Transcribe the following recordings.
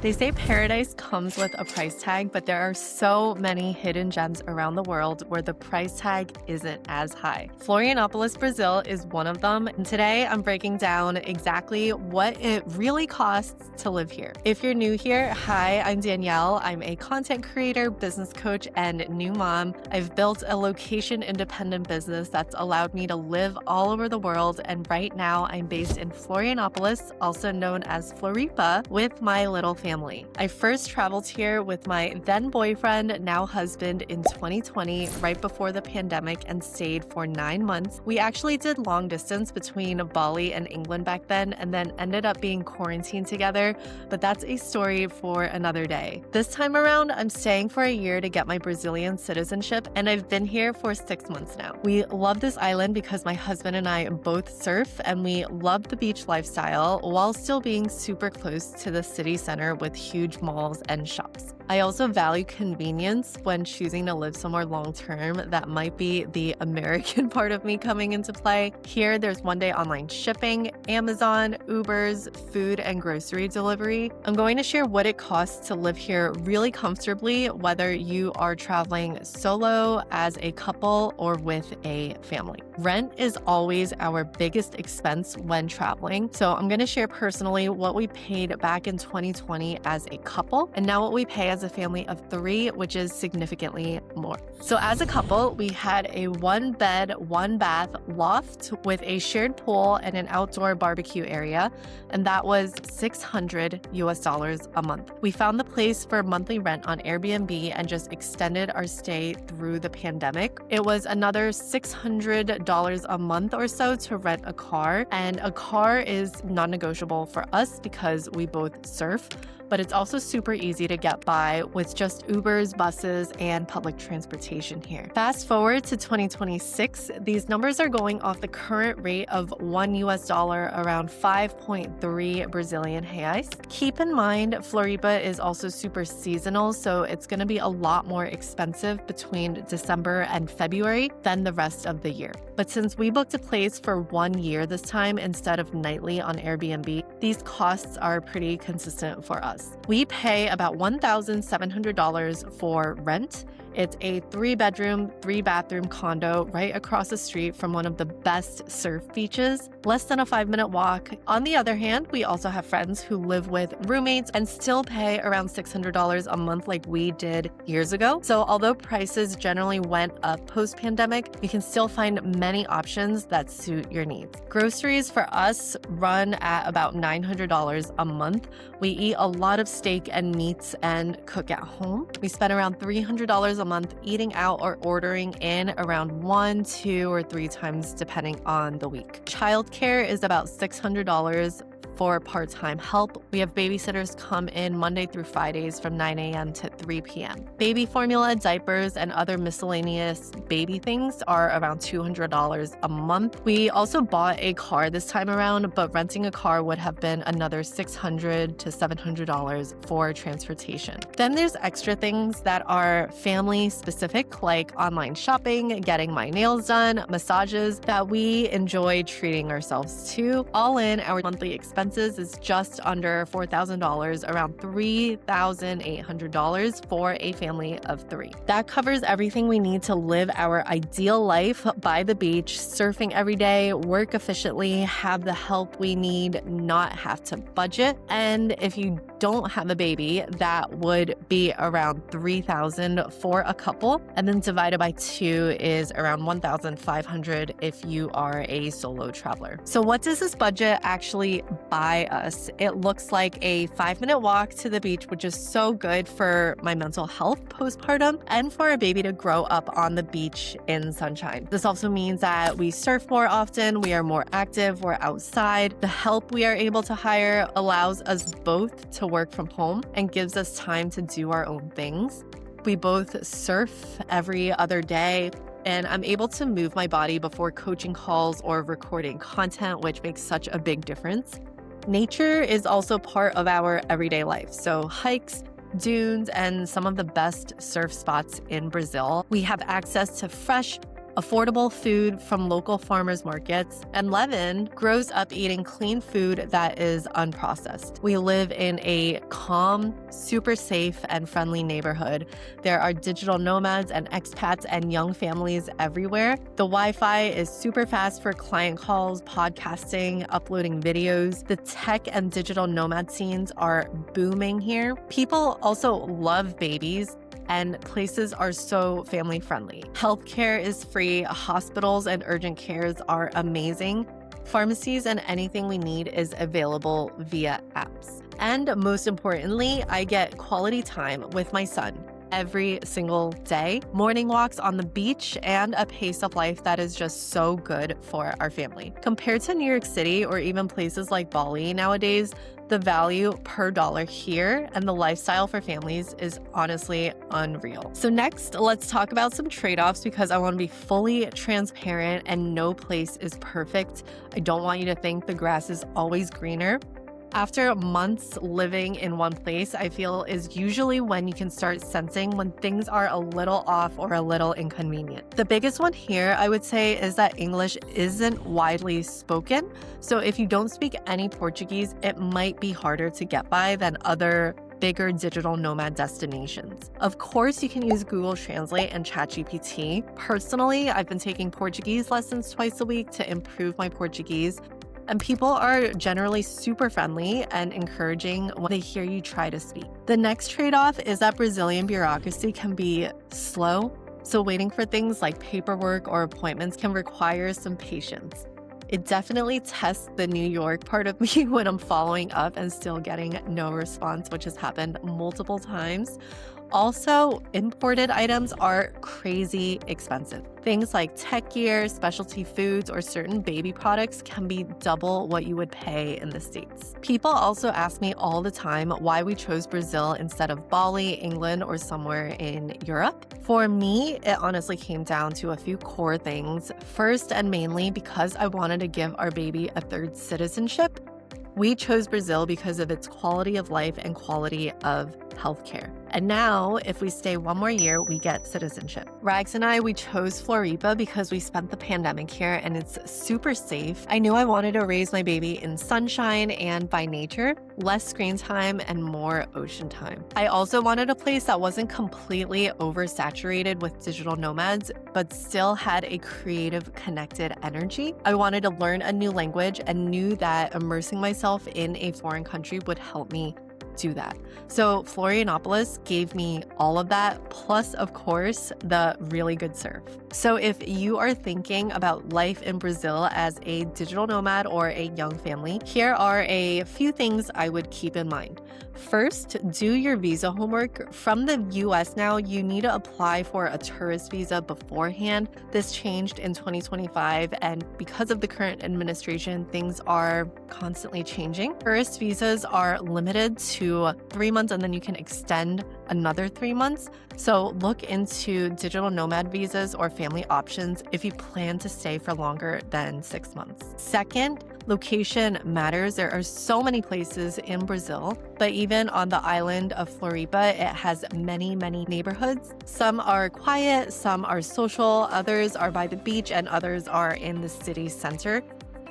They say paradise comes with a price tag, but there are so many hidden gems around the world where the price tag isn't as high. Florianopolis, Brazil is one of them, and today I'm breaking down exactly what it really costs to live here. If you're new here, hi, I'm Danielle. I'm a content creator, business coach, and new mom. I've built a location-independent business that's allowed me to live all over the world, and right now I'm based in Florianopolis, also known as Floripa, with my little family. I first traveled here with my then boyfriend, now husband, in 2020, right before the pandemic, and stayed for 9 months. We actually did long distance between Bali and England back then, and then ended up being quarantined together, but that's a story for another day. This time around, I'm staying for a year to get my Brazilian citizenship, and I've been here for 6 months now. We love this island because my husband and I both surf, and we love the beach lifestyle while still being super close to the city center with huge malls and shops. I also value convenience when choosing to live somewhere long-term. That might be the American part of me coming into play. Here, there's one-day online shipping, Amazon, Ubers, food and grocery delivery. I'm going to share what it costs to live here really comfortably, whether you are traveling solo, as a couple, or with a family. Rent is always our biggest expense when traveling. So I'm going to share personally what we paid back in 2020 as a couple, and now what we pay as a family of 3, which is significantly more. So as a couple, we had a 1-bed, 1-bath loft with a shared pool and an outdoor barbecue area, and that was $600 a month. We found the place for monthly rent on Airbnb and just extended our stay through the pandemic. It was another $600 a month or so to rent a car, and a car is non-negotiable for us because we both surf, but it's also super easy to get by with just Ubers, buses, and public transportation here. Fast forward to 2026, these numbers are going off the current rate of $1 around 5.3 Brazilian reais. Keep in mind, Floripa is also super seasonal, so it's going to be a lot more expensive between December and February than the rest of the year. But since we booked a place for 1 year this time instead of nightly on Airbnb, these costs are pretty consistent for us. We pay about $1,700 for rent. It's a 3-bedroom, 3-bathroom condo right across the street from one of the best surf beaches, less than a 5-minute walk. On the other hand, we also have friends who live with roommates and still pay around $600 a month like we did years ago. So although prices generally went up post-pandemic, you can still find many options that suit your needs. Groceries for us run at about $900 a month. We eat a lot of steak and meats and cook at home. We spend around $300 a month eating out or ordering in, around 1, 2, or 3 times depending on the week. Childcare is about $600 for part-time help. We have babysitters come in Monday through Fridays from 9 a.m. to 3 p.m. Baby formula, diapers, and other miscellaneous baby things are around $200 a month. We also bought a car this time around, but renting a car would have been another $600 to $700 for transportation. Then there's extra things that are family specific, like online shopping, getting my nails done, massages that we enjoy treating ourselves to. All in, our monthly expenses is just under $4,000, around $3,800 for a family of 3. That covers everything we need to live our ideal life by the beach, surfing every day, work efficiently, have the help we need, not have to budget. And if you don't have a baby, that would be around $3,000 for a couple, and then divided by 2 is around $1,500 if you are a solo traveler. So what does this budget actually buy us? It looks like a 5-minute walk to the beach, which is so good for my mental health postpartum and for a baby to grow up on the beach in sunshine. This also means that we surf more often, we are more active, we're outside. The help we are able to hire allows us both to work from home and gives us time to do our own things. We both surf every other day, and I'm able to move my body before coaching calls or recording content, which makes such a big difference. Nature is also part of our everyday life. So hikes, dunes, and some of the best surf spots in Brazil. We have access to fresh, affordable food from local farmers markets, and Levin grows up eating clean food that is unprocessed. We live in a calm, super safe, and friendly neighborhood. There are digital nomads and expats and young families everywhere. The Wi-Fi is super fast for client calls, podcasting, uploading videos. The tech and digital nomad scenes are booming here. People also love babies, and places are so family friendly. Healthcare is free, hospitals and urgent cares are amazing. Pharmacies and anything we need is available via apps. And most importantly, I get quality time with my son every single day, morning walks on the beach, and a pace of life that is just so good for our family. Compared to New York City or even places like Bali nowadays, the value per dollar here and the lifestyle for families is honestly unreal. So next, let's talk about some trade-offs because I want to be fully transparent and no place is perfect. I don't want you to think the grass is always greener. After months living in one place, I feel is usually when you can start sensing when things are a little off or a little inconvenient. The biggest one here, I would say, is that English isn't widely spoken. So if you don't speak any Portuguese, it might be harder to get by than other bigger digital nomad destinations. Of course, you can use Google Translate and ChatGPT. Personally, I've been taking Portuguese lessons twice a week to improve my Portuguese. And people are generally super friendly and encouraging when they hear you try to speak. The next trade-off is that Brazilian bureaucracy can be slow, so waiting for things like paperwork or appointments can require some patience. It definitely tests the New York part of me when I'm following up and still getting no response, which has happened multiple times. Also, imported items are crazy expensive. Things like tech gear, specialty foods, or certain baby products can be double what you would pay in the States. People also ask me all the time why we chose Brazil instead of Bali, England, or somewhere in Europe. For me, it honestly came down to a few core things. First and mainly because I wanted to give our baby a third citizenship. We chose Brazil because of its quality of life and quality of healthcare. And now, if we stay one more year, we get citizenship. Rags and I, we chose Floripa because we spent the pandemic here and it's super safe. I knew I wanted to raise my baby in sunshine and by nature, less screen time and more ocean time. I also wanted a place that wasn't completely oversaturated with digital nomads, but still had a creative, connected energy. I wanted to learn a new language and knew that immersing myself in a foreign country would help me do that. So Florianopolis gave me all of that, plus of course, the really good surf. So if you are thinking about life in Brazil as a digital nomad or a young family, here are a few things I would keep in mind. First, do your visa homework. From the US now, you need to apply for a tourist visa beforehand. This changed in 2025, and because of the current administration, things are constantly changing. Tourist visas are limited to 3 months, and then you can extend another 3 months. So look into digital nomad visas or family options if you plan to stay for longer than 6 months. Second, location matters. There are so many places in Brazil, but even on the island of Floripa, it has many, many neighborhoods. Some are quiet, some are social, others are by the beach, and others are in the city center.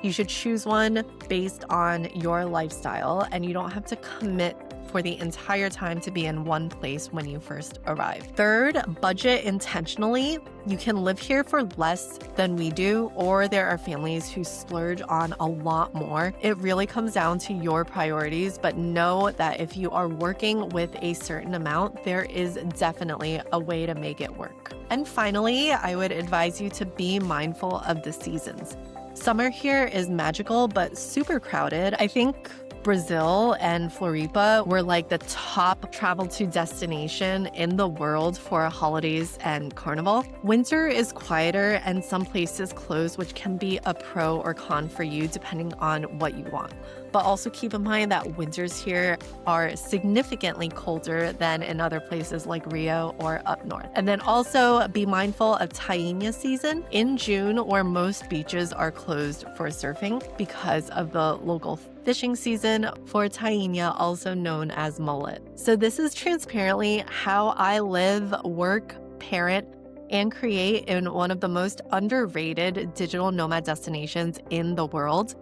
You should choose one based on your lifestyle, and you don't have to commit for the entire time to be in one place when you first arrive. Third, budget intentionally. You can live here for less than we do, or there are families who splurge on a lot more. It really comes down to your priorities, but know that if you are working with a certain amount, there is definitely a way to make it work. And finally, I would advise you to be mindful of the seasons. Summer here is magical, but super crowded. I think Brazil and Floripa were like the top travel to destination in the world for holidays and carnival. Winter is quieter and some places close, which can be a pro or con for you depending on what you want. But also keep in mind that winters here are significantly colder than in other places like Rio or up north. And then also be mindful of tainha season in June, where most beaches are closed for surfing because of the local fishing season for tainha, also known as mullet. So this is transparently how I live, work, parent, and create in one of the most underrated digital nomad destinations in the world.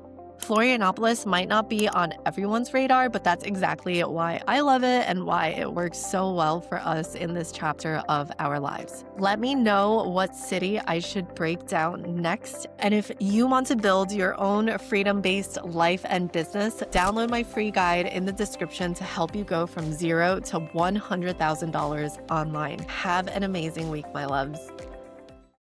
Florianopolis might not be on everyone's radar, but that's exactly why I love it and why it works so well for us in this chapter of our lives. Let me know what city I should break down next. And if you want to build your own freedom-based life and business, download my free guide in the description to help you go from $0 to $100,000 online. Have an amazing week, my loves.